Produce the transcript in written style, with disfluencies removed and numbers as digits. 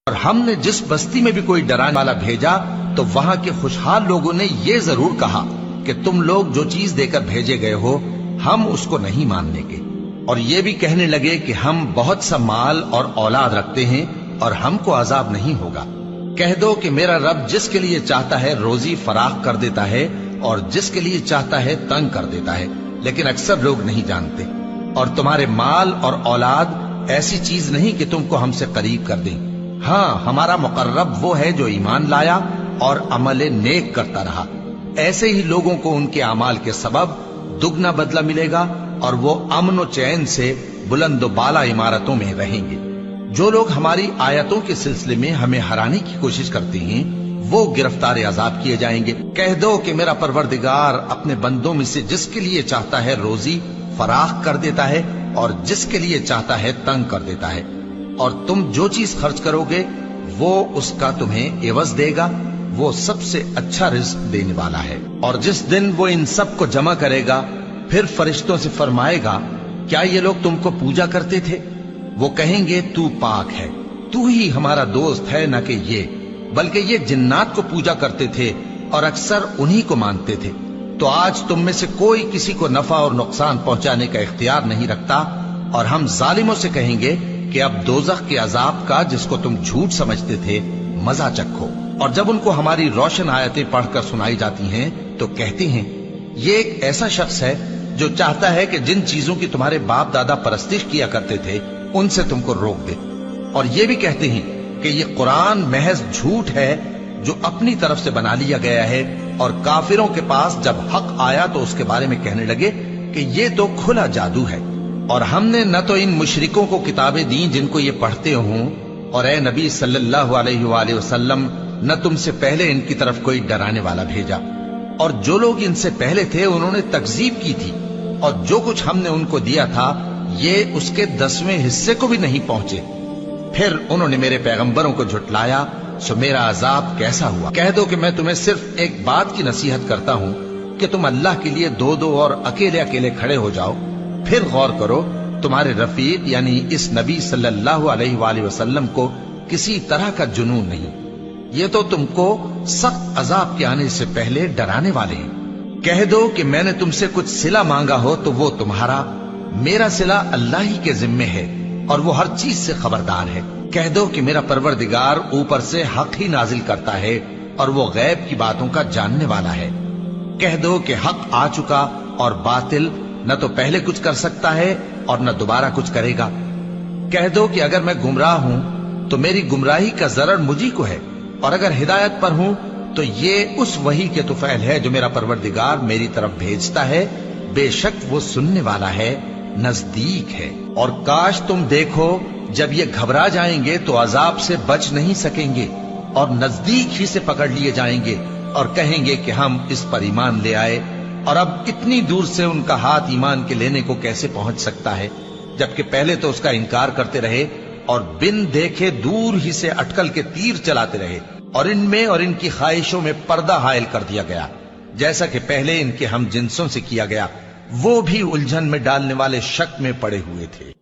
اور ہم نے جس بستی میں بھی کوئی ڈرانے والا بھیجا تو وہاں کے خوشحال لوگوں نے یہ ضرور کہا کہ تم لوگ جو چیز دے کر بھیجے گئے ہو ہم اس کو نہیں ماننے گے، اور یہ بھی کہنے لگے کہ ہم بہت سا مال اور اولاد رکھتے ہیں اور ہم کو عذاب نہیں ہوگا۔ کہہ دو کہ میرا رب جس کے لیے چاہتا ہے روزی فراخ کر دیتا ہے اور جس کے لیے چاہتا ہے تنگ کر دیتا ہے، لیکن اکثر لوگ نہیں جانتے۔ اور تمہارے مال اور اولاد ایسی چیز نہیں کہ تم کو ہم سے قریب کر دیں، ہاں ہمارا مقرب وہ ہے جو ایمان لایا اور عمل نیک کرتا رہا، ایسے ہی لوگوں کو ان کے اعمال کے سبب دگنا بدلہ ملے گا اور وہ امن و چین سے بلند و بالا عمارتوں میں رہیں گے۔ جو لوگ ہماری آیتوں کے سلسلے میں ہمیں ہرانے کی کوشش کرتے ہیں وہ گرفتار عذاب کیے جائیں گے۔ کہہ دو کہ میرا پروردگار اپنے بندوں میں سے جس کے لیے چاہتا ہے روزی فراخ کر دیتا ہے اور جس کے لیے چاہتا ہے تنگ کر دیتا ہے، اور تم جو چیز خرچ کرو گے وہ اس کا تمہیں عوض دے گا، وہ سب سے اچھا رزق دینے والا ہے۔ اور جس دن وہ ان سب کو جمع کرے گا پھر فرشتوں سے فرمائے گا کیا یہ لوگ تم کو پوجا کرتے تھے؟ وہ کہیں گے تو پاک ہے، تو ہی ہمارا دوست ہے، نہ کہ یہ، بلکہ یہ جنات کو پوجا کرتے تھے اور اکثر انہی کو مانتے تھے۔ تو آج تم میں سے کوئی کسی کو نفع اور نقصان پہنچانے کا اختیار نہیں رکھتا، اور ہم ظالموں سے کہیں گے کہ اب دوزخ کے عذاب کا جس کو تم جھوٹ سمجھتے تھے مزہ چکھو۔ اور جب ان کو ہماری روشن آیتیں پڑھ کر سنائی جاتی ہیں تو کہتے ہیں یہ ایک ایسا شخص ہے جو چاہتا ہے کہ جن چیزوں کی تمہارے باپ دادا پرستش کیا کرتے تھے ان سے تم کو روک دے، اور یہ بھی کہتے ہیں کہ یہ قرآن محض جھوٹ ہے جو اپنی طرف سے بنا لیا گیا ہے، اور کافروں کے پاس جب حق آیا تو اس کے بارے میں کہنے لگے کہ یہ تو کھلا جادو ہے۔ اور ہم نے نہ تو ان مشرکوں کو کتابیں دیں جن کو یہ پڑھتے ہوں، اور اے نبی صلی اللہ علیہ وآلہ وسلم نہ تم سے پہلے ان کی طرف کوئی ڈرانے والا بھیجا، اور جو لوگ ان سے پہلے تھے انہوں نے تکذیب کی تھی، اور جو کچھ ہم نے ان کو دیا تھا یہ اس کے 10ویں حصے کو بھی نہیں پہنچے۔ پھر انہوں نے میرے پیغمبروں کو جھٹلایا، سو میرا عذاب کیسا ہوا۔ کہہ دو کہ میں تمہیں صرف ایک بات کی نصیحت کرتا ہوں کہ تم اللہ کے لیے دو دو اور اکیلے اکیلے کھڑے ہو جاؤ، پھر غور کرو تمہارے رفیق یعنی اس نبی صلی اللہ علیہ وآلہ وسلم کو کسی طرح کا جنون نہیں، یہ تو تم کو سخت عذاب کے آنے سے پہلے ڈرانے والے ہیں۔ کہہ دو کہ میں نے تم سے کچھ صلہ مانگا ہو تو وہ تمہارا، میرا صلہ اللہ ہی کے ذمے ہے اور وہ ہر چیز سے خبردار ہے۔ کہہ دو کہ میرا پروردگار اوپر سے حق ہی نازل کرتا ہے اور وہ غیب کی باتوں کا جاننے والا ہے۔ کہہ دو کہ حق آ چکا اور باطل نہ تو پہلے کچھ کر سکتا ہے اور نہ دوبارہ کچھ کرے گا۔ کہہ دو کہ اگر میں گمراہ ہوں تو میری گمراہی کا ضرر مجھی کو ہے، اور اگر ہدایت پر ہوں تو یہ اس وحی کے طفیل ہے جو میرا پروردگار میری طرف بھیجتا ہے، بے شک وہ سننے والا ہے، نزدیک ہے۔ اور کاش تم دیکھو جب یہ گھبرا جائیں گے تو عذاب سے بچ نہیں سکیں گے اور نزدیک ہی سے پکڑ لیے جائیں گے اور کہیں گے کہ ہم اس پر ایمان لے آئے، اور اب اتنی دور سے ان کا ہاتھ ایمان کے لینے کو کیسے پہنچ سکتا ہے، جبکہ پہلے تو اس کا انکار کرتے رہے اور بن دیکھے دور ہی سے اٹکل کے تیر چلاتے رہے، اور ان میں اور ان کی خواہشوں میں پردہ حائل کر دیا گیا جیسا کہ پہلے ان کے ہم جنسوں سے کیا گیا، وہ بھی الجھن میں ڈالنے والے شک میں پڑے ہوئے تھے۔